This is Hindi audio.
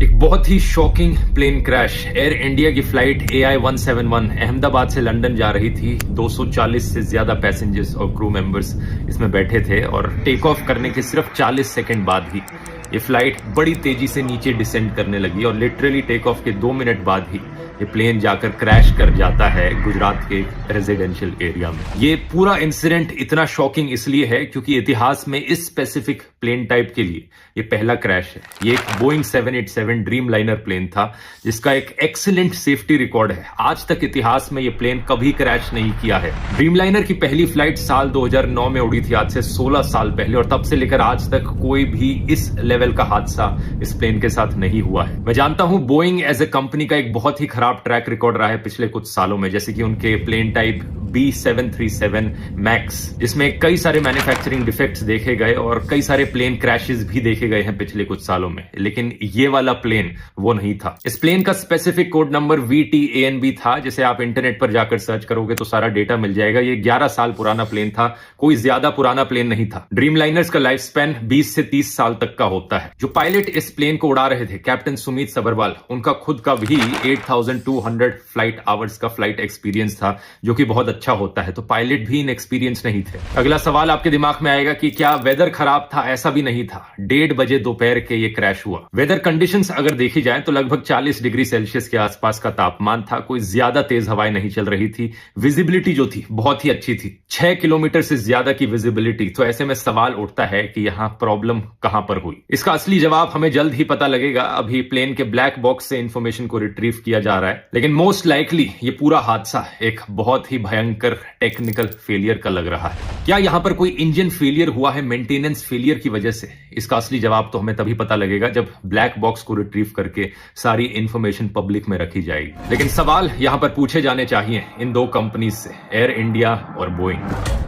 एक बहुत ही shocking plane crash. Air India की फ्लाइट AI 171 अहमदाबाद से लंदन जा रही थी। 240 से ज्यादा पैसेंजर्स और क्रू मेंबर्स इसमें बैठे थे और टेक ऑफ करने के सिर्फ 40 सेकंड बाद ही ये फ्लाइट बड़ी तेजी से नीचे डिसेंड करने लगी और लिटरली टेक ऑफ के 2 मिनट बाद ही ये प्लेन जाकर क्रैश कर जाता है गुजरात के रेजिडेंशियल एरिया में। ये पूरा इंसिडेंट इतना शॉकिंग इसलिए है क्योंकि इतिहास में इस स्पेसिफिक प्लेन टाइप के लिए ये पहला क्रैश है। ये एक बोइंग 787 ड्रीम लाइनर प्लेन था जिसका एक एक्सीलेंट सेफ्टी रिकॉर्ड है। आज तक इतिहास में ये प्लेन कभी क्रैश नहीं किया है। ड्रीम लाइनर की पहली फ्लाइट साल 2009 में उड़ी थी, आज से 16 साल पहले, और तब से लेकर आज तक कोई भी इस लेवल का हादसा इस प्लेन के साथ नहीं हुआ है। मैं जानता हूं बोइंग एज ए कंपनी का एक बहुत ही खराब ट्रैक रिकॉर्ड रहा है पिछले कुछ सालों में, जैसे कि उनके प्लेन टाइप B737 मैक्स जिसमें कई सारे मैन्युफैक्चरिंग डिफेक्ट्स देखे गए और कई सारे प्लेन क्रैशेस भी देखे गए हैं पिछले कुछ सालों में, लेकिन ये वाला प्लेन वो नहीं था। इस प्लेन का स्पेसिफिक कोड नंबर VTANB था, जिसे आप इंटरनेट पर जाकर सर्च करोगे तो सारा डेटा मिल जाएगा। ये 11 साल पुराना प्लेन था, कोई ज्यादा पुराना प्लेन नहीं था। ड्रीम लाइनर्स का लाइफ स्पैन 20 से 30 साल तक का होता है। जो पायलट इस प्लेन को उड़ा रहे थे, कैप्टन सुमित सबरवाल, उनका खुद का भी 8200 फ्लाइट आवर्स का फ्लाइट एक्सपीरियंस था, जो कि बहुत अच्छा होता है। तो पायलट भी इनएक्सपीरियंस नहीं थे। अगला सवाल आपके दिमाग में आएगा कि क्या वेदर खराब था? ऐसा भी नहीं था। 1:30 बजे दोपहर के ये क्रैश हुआ। वेदर कंडीशंस अगर देखी जाए तो लगभग 40 डिग्री सेल्सियस के आसपास का तापमान था। कोई ज्यादा तेज हवाएं नहीं चल रही थी। विजिबिलिटी जो थी बहुत ही अच्छी थी, 6 किलोमीटर से ज्यादा की विजिबिलिटी। तो ऐसे में सवाल उठता है कि यहां प्रॉब्लम कहां पर हुई। इसका असली जवाब हमें जल्द ही पता लगेगा। अभी प्लेन के ब्लैक बॉक्स से इंफॉर्मेशन को रिट्रीव किया जा रहा है, लेकिन मोस्ट लाइकली ये पूरा हादसा एक बहुत ही भयंकर टेक्निकल फेलियर का लग रहा है। क्या यहां पर कोई इंजन फेलियर हुआ है मेंटेनेंस फेलियर की वजह से? इसका असली जवाब तो हमें तभी पता लगेगा जब ब्लैक बॉक्स को रिट्रीव करके सारी इंफॉर्मेशन पब्लिक में रखी जाएगी। लेकिन सवाल यहां पर पूछे जाने चाहिए इन दो कंपनीज से, एयर इंडिया और बोइंग।